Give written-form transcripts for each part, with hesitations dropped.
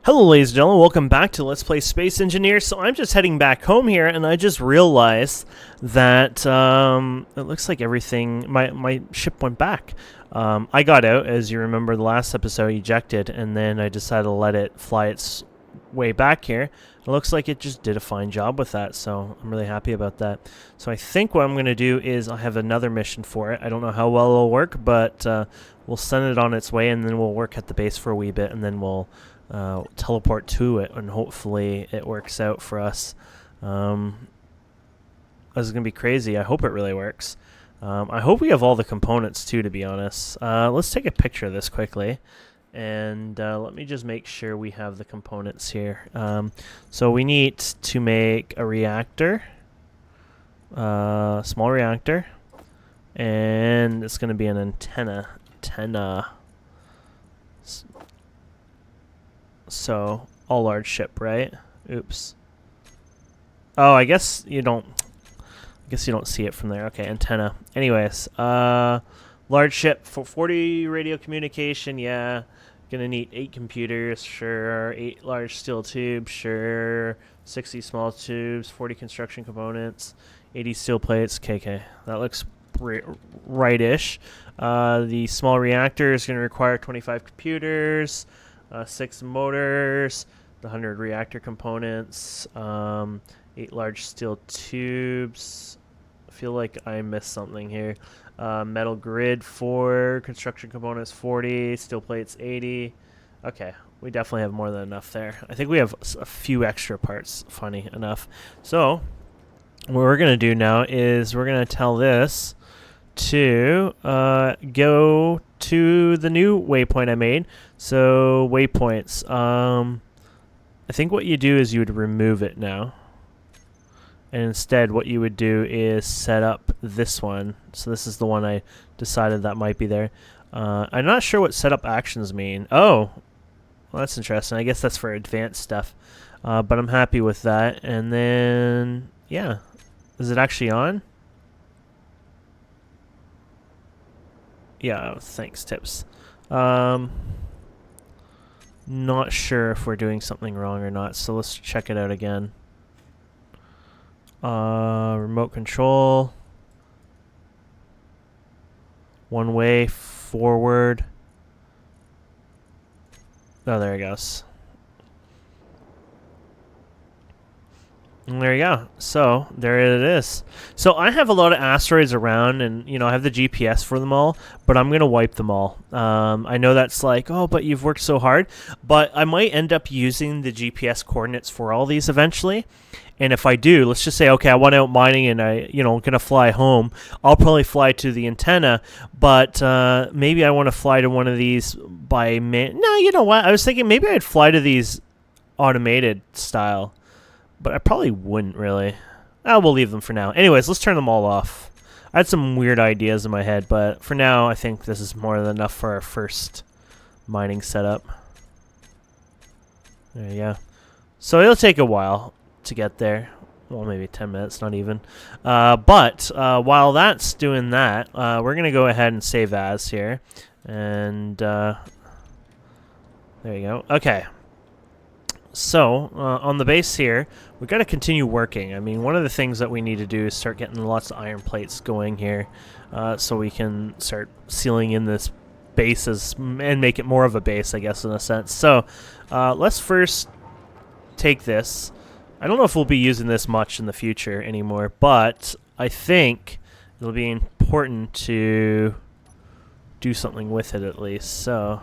Hello ladies and gentlemen, welcome back to Let's Play Space Engineer. So I'm just heading back home here and I just realized that it looks like everything, my ship went back. I got out, as you remember the last episode, ejected, and then I decided to let it fly its way back here. It looks like it just did a fine job with that, so I'm really happy about that. So I think what I'm going to do is I have another mission for it. I don't know how well it'll work, but we'll send it on its way and then we'll work at the base for a wee bit and then we'll teleport to it, and hopefully it works out for us. This is going to be crazy. I hope it really works. I hope we have all the components too, to be honest. Let's take a picture of this quickly, and let me just make sure we have the components here. So we need to make a reactor, small reactor, and it's going to be an antenna. So, all large ship, right? Oops. Oh, I guess you don't see it from there. Okay, antenna. Anyways, large ship for 40 radio communication, yeah. Gonna need 8 computers, sure. 8 large steel tubes, sure. 60 small tubes, 40 construction components, 80 steel plates. Okay. That looks right-ish. The small reactor is gonna require 25 computers. 6 motors, the 100 reactor components, 8 large steel tubes. I feel like I missed something here. Metal grid 4, construction components 40, steel plates 80. Okay, we definitely have more than enough there. I think we have a few extra parts, funny enough. So, what we're going to do now is we're going to tell this to go to the new waypoint I made. So waypoints, I think what you do is you would remove it now, and instead what you would do is set up this one. So this is the one I decided that might be there. I'm not sure what setup actions mean. Oh, well, that's interesting. I guess that's for advanced stuff, but I'm happy with that. And then yeah, is it actually on? Yeah, thanks, tips. Not sure if we're doing something wrong or not, so let's check it out again. Remote control. One way forward. Oh, there it goes. And there you go. So there it is. So I have a lot of asteroids around, and I have the GPS for them all, but I'm gonna wipe them all. I know that's like, oh, but you've worked so hard, but I might end up using the GPS coordinates for all these eventually. And if I do, let's just say, okay, I went out mining and I, gonna fly home. I'll probably fly to the antenna, but maybe I want to fly to one of these by man. No, you know what? I was thinking maybe I'd fly to these automated style. But I probably wouldn't really. We'll leave them for now. Anyways, let's turn them all off. I had some weird ideas in my head, but for now, I think this is more than enough for our first mining setup. There you go. So it'll take a while to get there. Well, maybe 10 minutes, not even. But while that's doing that, we're going to go ahead and save as here. And there you go. Okay. So, on the base here, we've got to continue working. I mean, one of the things that we need to do is start getting lots of iron plates going here, so we can start sealing in this base and make it more of a base, I guess, in a sense. So, let's first take this. I don't know if we'll be using this much in the future anymore, but I think it'll be important to do something with it at least. So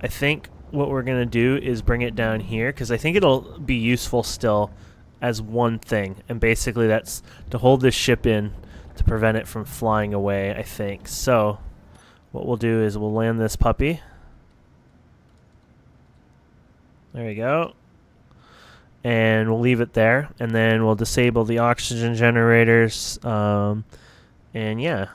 I think what we're going to do is bring it down here, because I think it'll be useful still as one thing. And basically that's to hold this ship in to prevent it from flying away, I think. So what we'll do is we'll land this puppy. There we go. And we'll leave it there. And then we'll disable the oxygen generators. And yeah,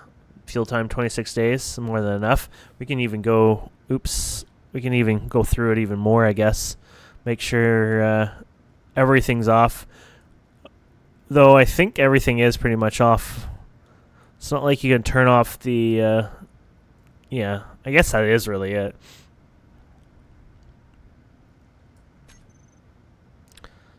fuel time 26 days, more than enough. We can even go... Oops. We can even go through it even more, I guess. Make sure everything's off. Though I think everything is pretty much off. It's not like you can turn off the... yeah, I guess that is really it.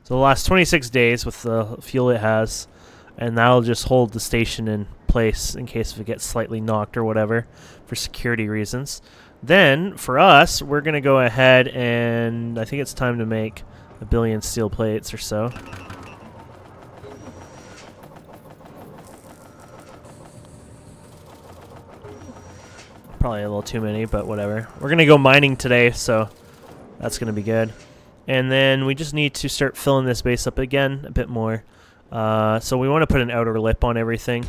So the last 26 days with the fuel it has, and that'll just hold the station in place in case if it gets slightly knocked or whatever for security reasons. Then, for us, we're going to go ahead and I think it's time to make 1 billion steel plates or so. Probably a little too many, but whatever. We're going to go mining today, so that's going to be good. And then we just need to start filling this base up again a bit more. So we want to put an outer lip on everything.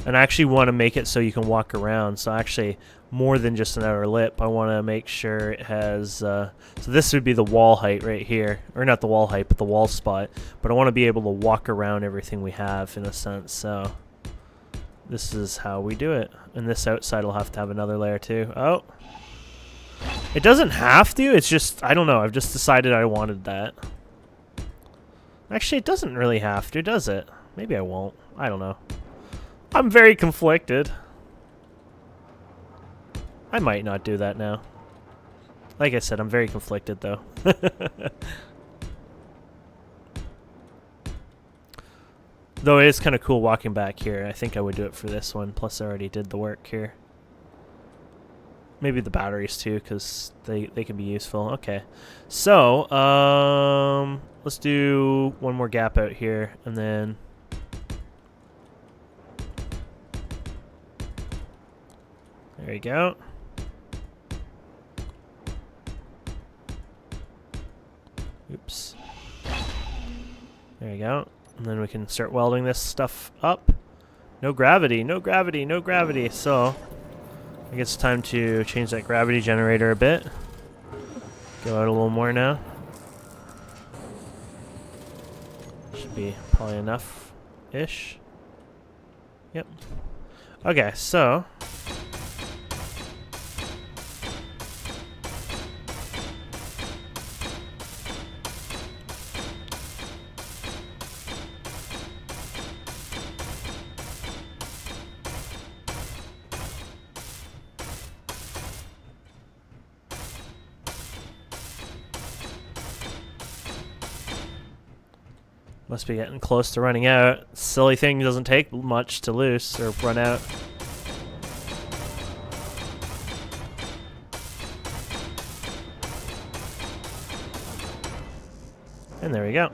And I actually want to make it so you can walk around. So actually, more than just an outer lip, I want to make sure it has... so this would be the wall height right here. Or not the wall height, but the wall spot. But I want to be able to walk around everything we have, in a sense. So this is how we do it. And this outside will have to have another layer too. Oh. It doesn't have to. It's just, I don't know. I've just decided I wanted that. Actually, it doesn't really have to, does it? Maybe I won't. I don't know. I'm very conflicted. I might not do that now. Like I said, I'm very conflicted, though. Though it is kind of cool walking back here. I think I would do it for this one. Plus, I already did the work here. Maybe the batteries, too, because they can be useful. Okay. So, let's do one more gap out here, and then... There you go. Oops. There you go. And then we can start welding this stuff up. No gravity, no gravity, no gravity. So, I guess it's time to change that gravity generator a bit. Go out a little more now. Should be probably enough-ish. Yep. Okay, so... Must be getting close to running out. Silly thing doesn't take much to lose or run out. And there we go.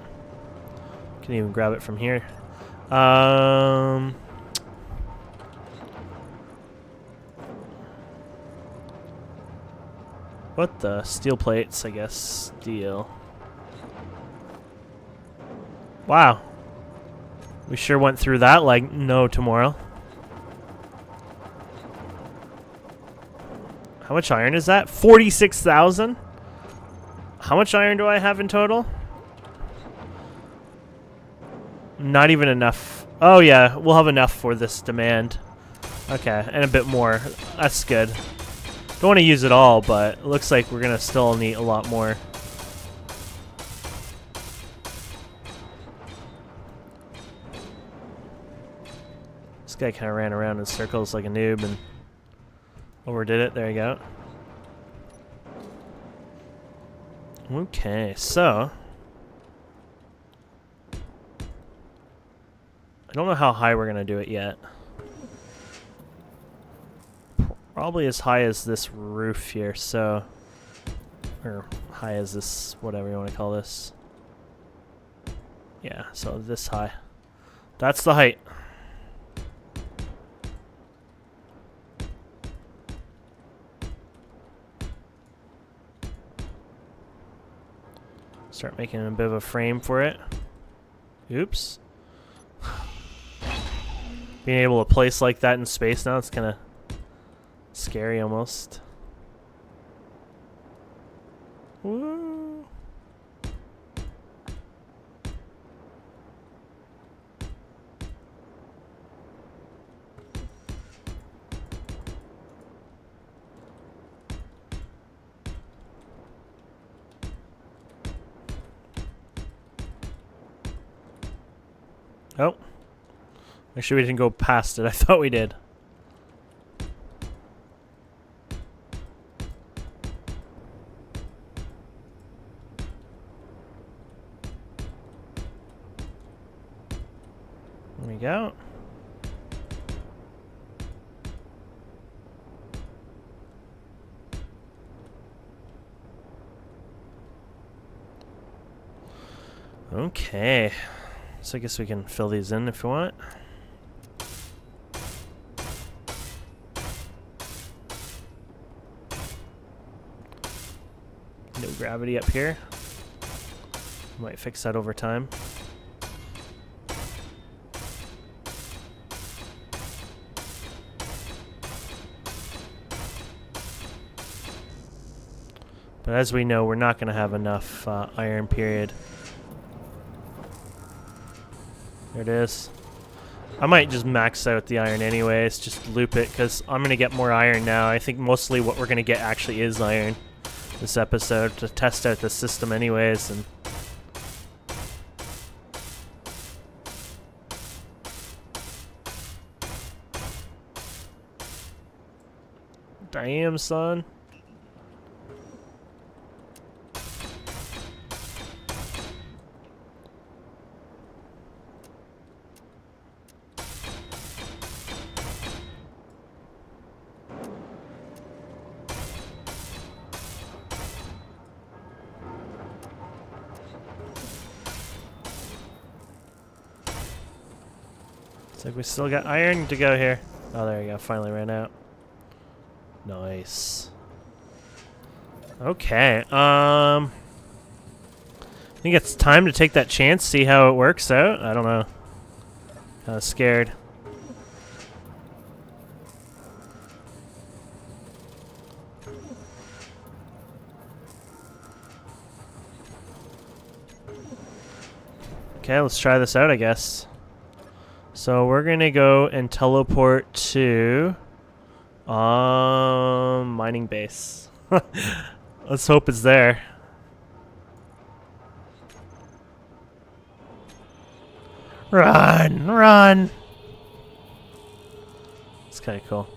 Can even grab it from here. What the? Steel plates, I guess. Steel. Wow. We sure went through that like no tomorrow. How much iron is that? 46,000? How much iron do I have in total? Not even enough. Oh yeah, we'll have enough for this demand. Okay, and a bit more. That's good. Don't want to use it all, but it looks like we're gonna still need a lot more. This guy kind of ran around in circles like a noob and overdid it. There you go. Okay, so I don't know how high we're gonna do it yet. Probably as high as this roof here, so... Or high as this, whatever you want to call this. Yeah, so this high. That's the height. Start making a bit of a frame for it. Oops. Being able to place like that in space now, it's kind of scary almost. Woo. Oh. Actually, we didn't go past it. I thought we did. There we go. Okay. So I guess we can fill these in if you want. No gravity up here. Might fix that over time. But as we know, we're not going to have enough iron, period. There it is. I might just max out the iron anyways, just loop it, because I'm going to get more iron now. I think mostly what we're going to get actually is iron this episode, to test out the system anyways. And damn, son. Looks like we still got iron to go here. Oh, there we go. Finally ran out. Nice. Okay. I think it's time to take that chance, see how it works out. I don't know. Kind of scared. Okay, let's try this out, I guess. So we're gonna go and teleport to mining base. Let's hope it's there. Run, run. It's kind of cool.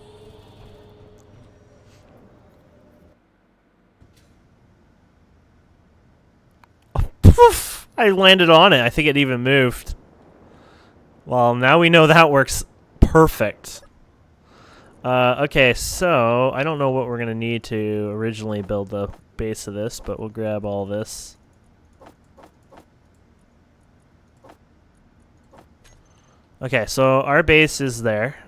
Oh, poof! I landed on it. I think it even moved. Well, now we know that works perfect. Okay, so I don't know what we're going to need to originally build the base of this, but we'll grab all this. Okay, so our base is there,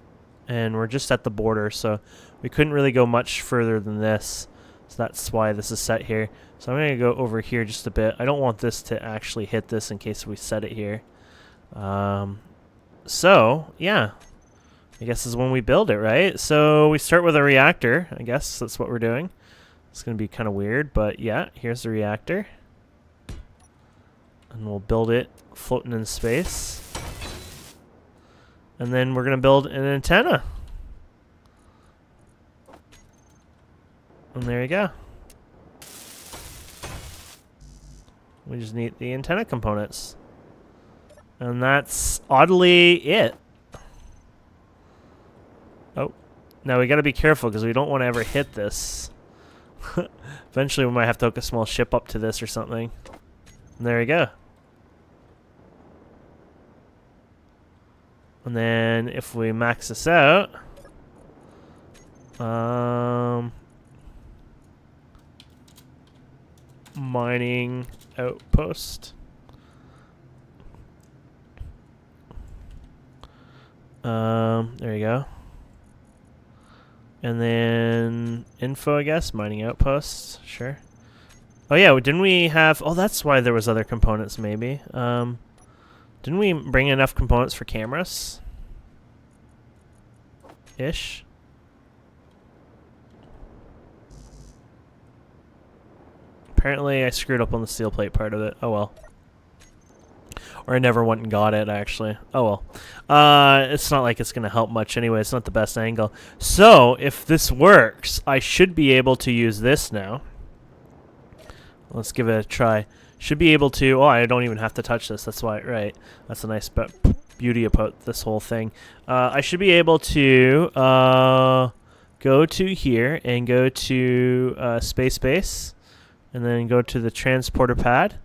and we're just at the border, so we couldn't really go much further than this. So that's why this is set here. So I'm going to go over here just a bit. I don't want this to actually hit this in case we set it here. So, yeah, I guess this is when we build it, right? So we start with a reactor. I guess that's what we're doing. It's going to be kind of weird, but yeah, here's the reactor. And we'll build it floating in space. And then we're going to build an antenna. And there you go. We just need the antenna components. And that's oddly it. Oh, now we got to be careful because we don't want to ever hit this. Eventually we might have to hook a small ship up to this or something. And there we go. And then if we max this out, mining outpost. There you go. And then info, I guess, mining outposts, sure. Oh yeah, didn't we have, oh that's why there was other components maybe. Didn't we bring enough components for cameras? Ish. Apparently I screwed up on the steel plate part of it. Oh well. Or I never went and got it, actually. Oh well. It's not like it's going to help much anyway. It's not the best angle. So, if this works, I should be able to use this now. Let's give it a try. Should be able to... Oh, I don't even have to touch this. That's why... Right. That's the nice beauty about this whole thing. I should be able to go to here and go to space base. And then go to the transporter pad.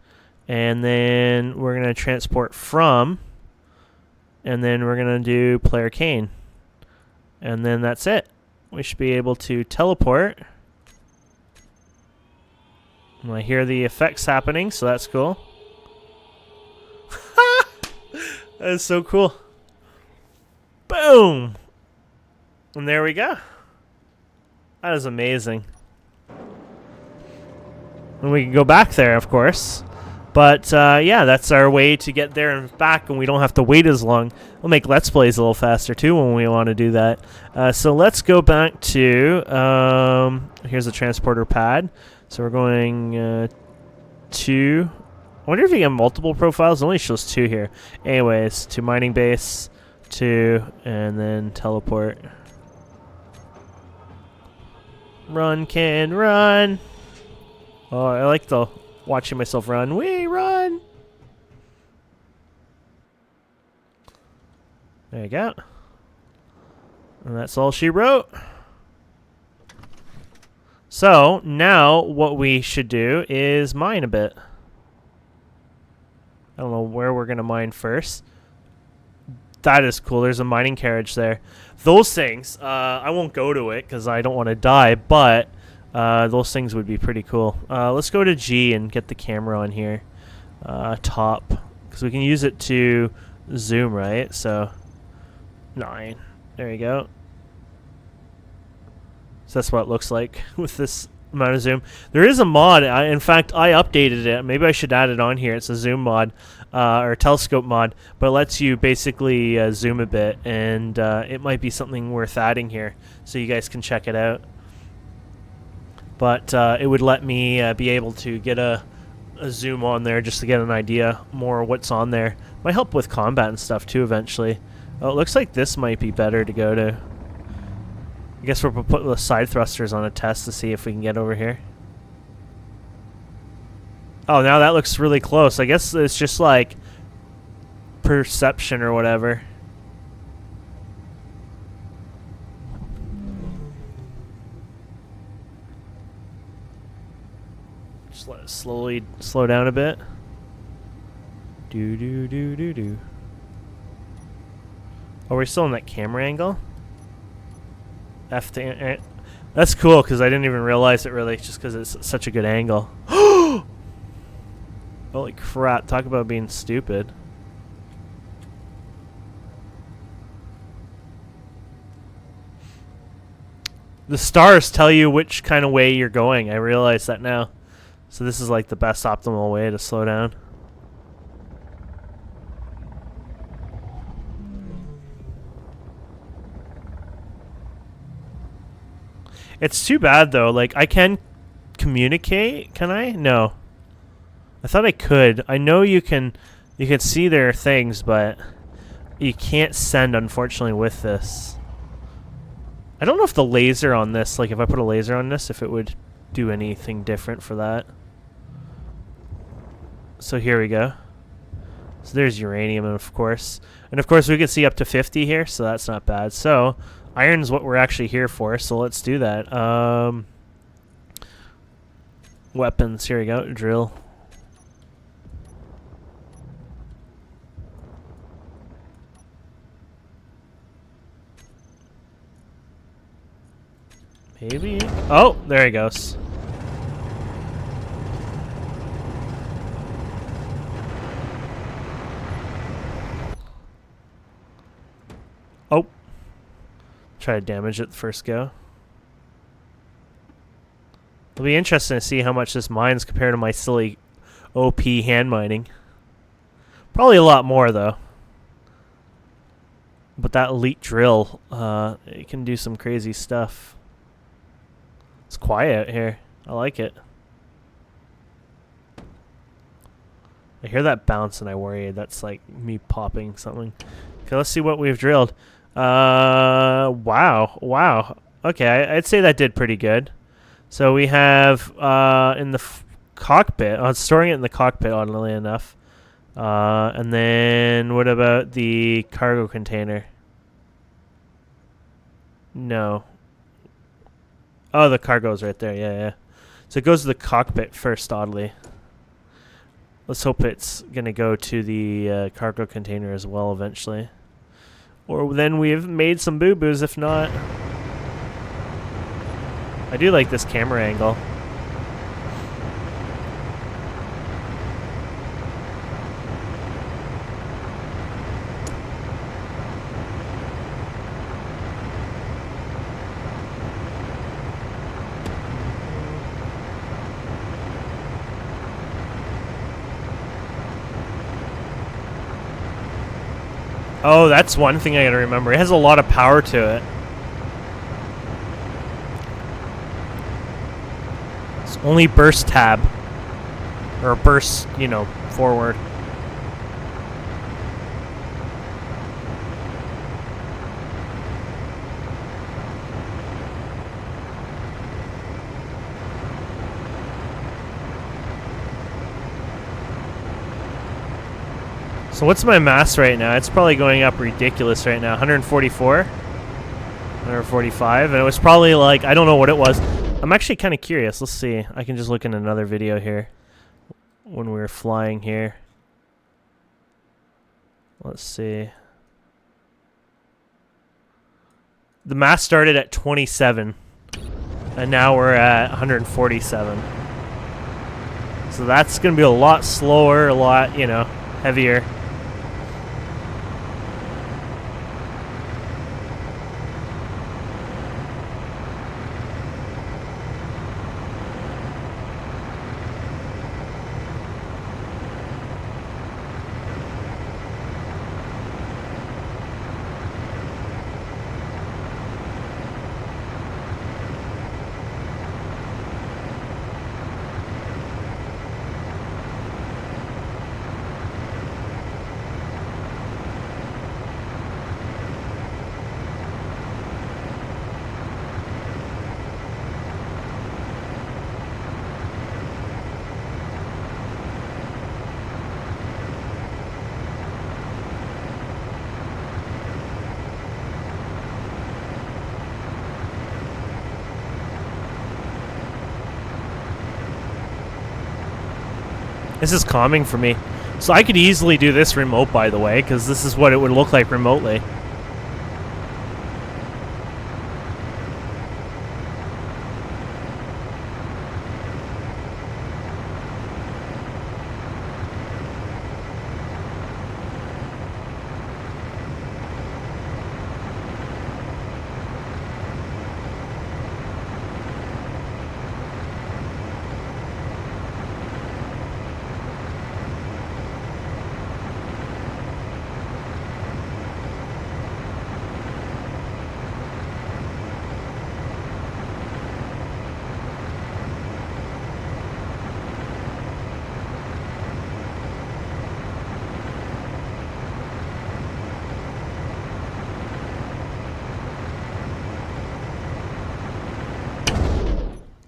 And then we're going to transport from and then we're going to do player Kane. And then that's it. We should be able to teleport. And I hear the effects happening, so that's cool. That is so cool. Boom! And there we go. That is amazing. And we can go back there, of course. But, yeah, that's our way to get there and back, and we don't have to wait as long. We'll make Let's Plays a little faster, too, when we want to do that. So let's go back to... here's the transporter pad. So we're going to... I wonder if you get multiple profiles. It only shows 2 here. Anyways, to mining base, 2, and then teleport. Run, Ken, run! Oh, I like the watching myself run. Wee, run! There you go. And that's all she wrote. So, now what we should do is mine a bit. I don't know where we're going to mine first. That is cool. There's a mining carriage there. Those things, I won't go to it because I don't want to die, but those things would be pretty cool. Let's go to G and get the camera on here. Top. Because we can use it to zoom, right? So, 9. There you go. So that's what it looks like with this amount of zoom. There is a mod. In fact, I updated it. Maybe I should add it on here. It's a zoom mod or a telescope mod, but it lets you basically zoom a bit, and it might be something worth adding here so you guys can check it out. But it would let me be able to get a zoom on there just to get an idea more of what's on there. Might help with combat and stuff too eventually. Oh, it looks like this might be better to go to. I guess we'll put the side thrusters on a test to see if we can get over here. Oh, now that looks really close. I guess it's just like perception or whatever. Just let it slowly slow down a bit. Do do do do do. Oh, we're still in that camera angle. F to that's cool because I didn't even realize it really, just because it's such a good angle. Holy crap! Talk about being stupid. The stars tell you which kind of way you're going. I realize that now. So this is like the best optimal way to slow down. It's too bad though. Like I can communicate. Can I? No. I thought I could. I know you can. You can see their things, but you can't send, unfortunately, with this. I don't know if the laser on this, like if I put a laser on this, if it would do anything different for that. So here we go. So there's uranium, of course. And of course we can see up to 50 here, so that's not bad. So iron's what we're actually here for, so let's do that. Weapons, here we go, drill. Maybe. Oh, there he goes. Oh. Try to damage it the first go. It'll be interesting to see how much this mines compared to my silly OP hand mining. Probably a lot more, though. But that elite drill, it can do some crazy stuff. It's quiet out here. I like it. I hear that bounce and I worry that's like me popping something. Okay, let's see what we've drilled. Wow. Wow. Okay, I'd say that did pretty good. So we have in the cockpit, storing it in the cockpit, oddly enough. And then what about the cargo container? No. Oh, the cargo's right there. Yeah, yeah. So it goes to the cockpit first, oddly. Let's hope it's going to go to the cargo container as well eventually. Or then we've made some boo-boos, if not. I do like this camera angle. Oh, that's one thing I gotta remember. It has a lot of power to it. It's only burst tab. Or burst, you know, forward. So what's my mass right now? It's probably going up ridiculous right now. 144? 145? And it was probably like, I don't know what it was. I'm actually kind of curious. Let's see. I can just look in another video here. When we were flying here. Let's see. The mass started at 27. And now we're at 147. So that's going to be a lot slower, a lot, you know, heavier. This is calming for me. So I could easily do this remote, by the way, because this is what it would look like remotely.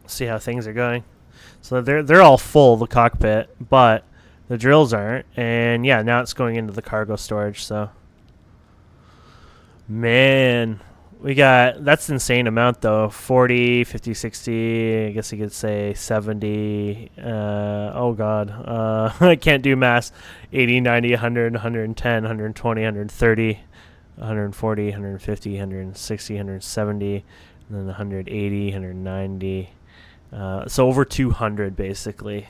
See how things are going. So they're all full, the cockpit, but the drills aren't. And yeah, now it's going into the cargo storage. So man, we got, that's insane amount though. 40, 50, 60, I guess you could say 70. Oh god, I can't do math. 80, 90, 100, 110, 120, 130, 140, 150, 160, 170, and then 180, 190. So over 200 basically,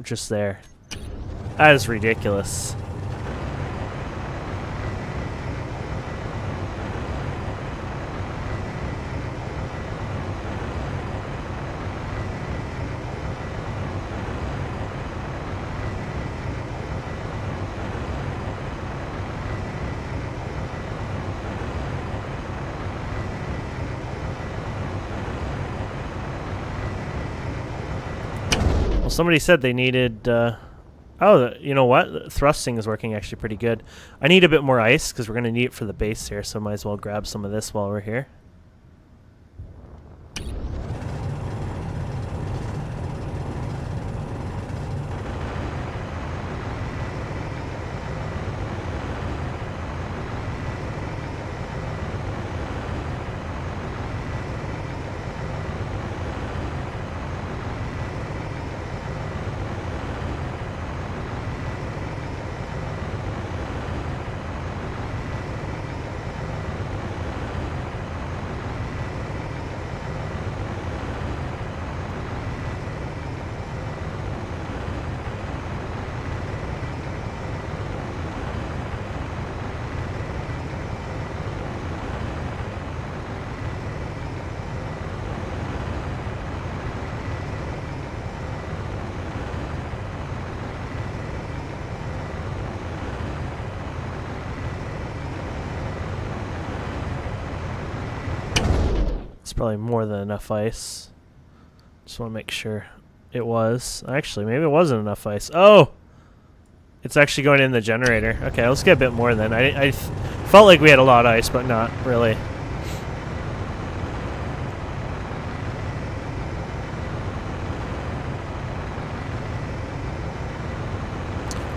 just there. That is ridiculous. Well, somebody said they needed, oh, you know what? The thrusting is working actually pretty good. I need a bit more ice because we're going to need it for the base here, so might as well grab some of this while we're here. probably more than enough ice. Just want to make sure it was. Actually, maybe it wasn't enough ice. Oh! It's actually going in the generator. Okay, let's get a bit more then. I felt like we had a lot of ice, but not really.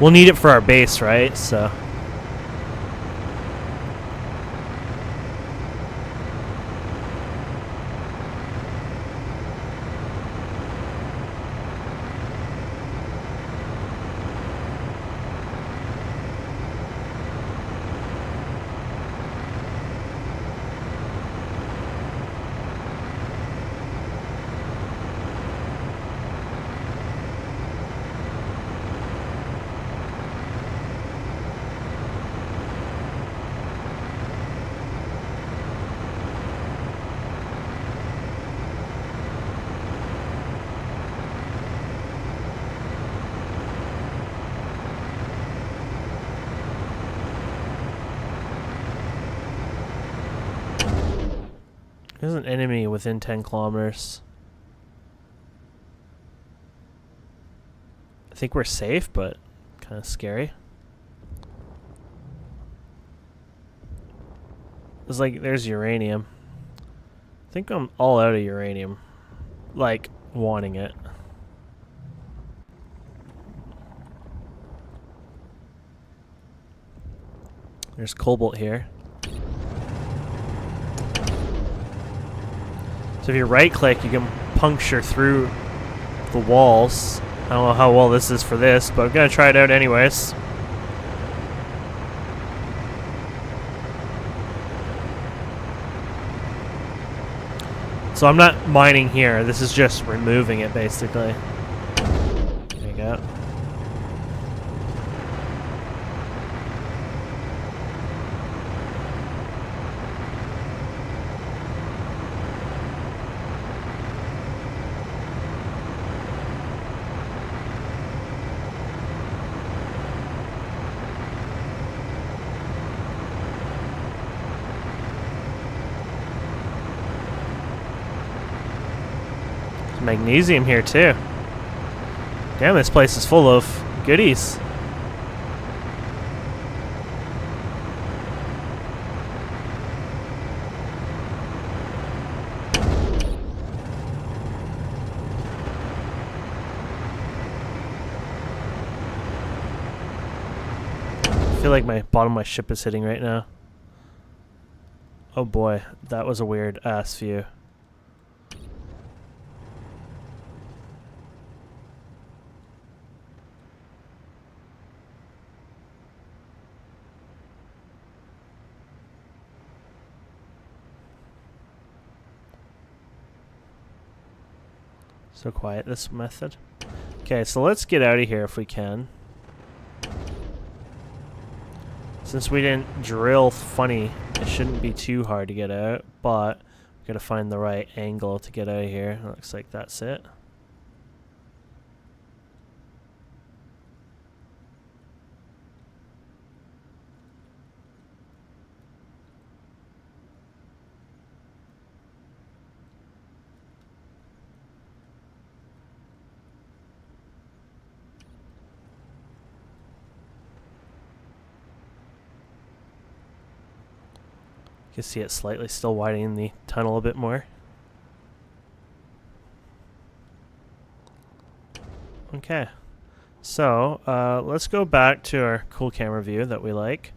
We'll need it for our base, right? So... There's an enemy within 10 kilometers. I think we're safe, but kind of scary. It's like, there's uranium. I think I'm all out of uranium. Like, wanting it. There's cobalt here. So if you right click, you can puncture through the walls. I don't know how well this is for this, but I'm gonna try it out anyways. So I'm not mining here, this is just removing it basically. There you go. Magnesium here too. Damn, this place is full of goodies. I feel like my bottom of my ship is hitting right now. Oh boy, that was a weird ass view. So quiet, this method. Okay, so let's get out of here if we can. Since we didn't drill funny, it shouldn't be too hard to get out, but we gotta find the right angle to get out of here. Looks like that's it. You can see it slightly still widening the tunnel a bit more. Okay, so let's go back to our cool camera view that we like.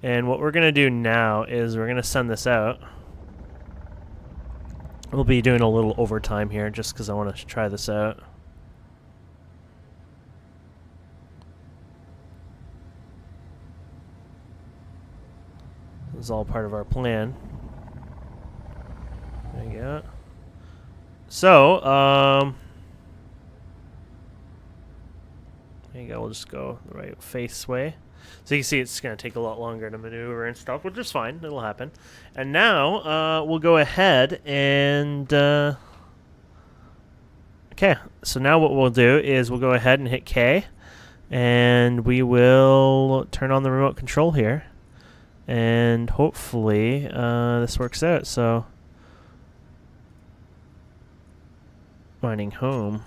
And what we're going to do now is we're going to send this out. We'll be doing a little overtime here just because I want to try this out. This is all part of our plan. There you go. So, there you go. We'll just go the right face way. So you can see it's going to take a lot longer to maneuver and stuff, which is fine. It'll happen. And now we'll go ahead and... okay, so now what we'll do is we'll go ahead and hit K. And we will turn on the remote control here. And hopefully this works out. So, mining home.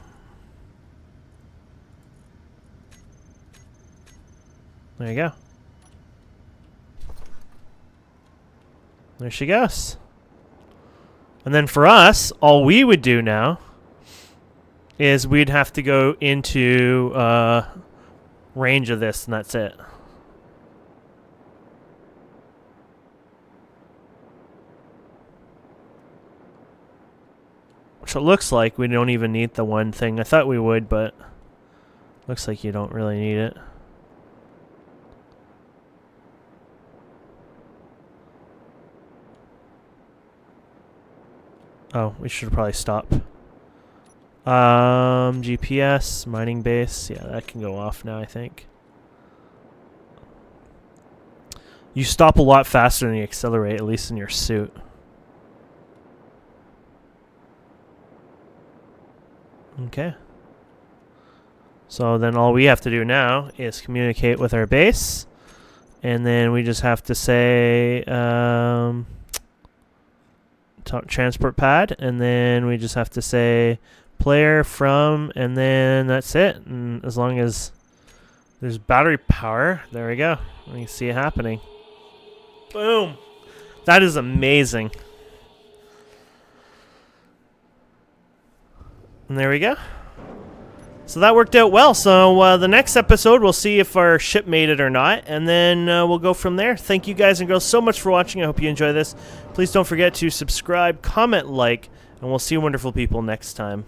There you go. There she goes. And then for us, all we would do now is we'd have to go into range of this, and that's it. Which it looks like we don't even need the one thing. I thought we would, but looks like you don't really need it. Oh, we should probably stop. GPS, mining base. Yeah, that can go off now, I think. You stop a lot faster than you accelerate, at least in your suit. Okay. So then all we have to do now is communicate with our base. And then we just have to say transport pad. And then we just have to say player from, and then that's it. And as long as there's battery power, there we go. We can see it happening. Boom. That is amazing. And there we go. So that worked out well. So the next episode, we'll see if our ship made it or not. And then we'll go from there. Thank you guys and girls so much for watching. I hope you enjoy this. Please don't forget to subscribe, comment, like, and we'll see you wonderful people next time.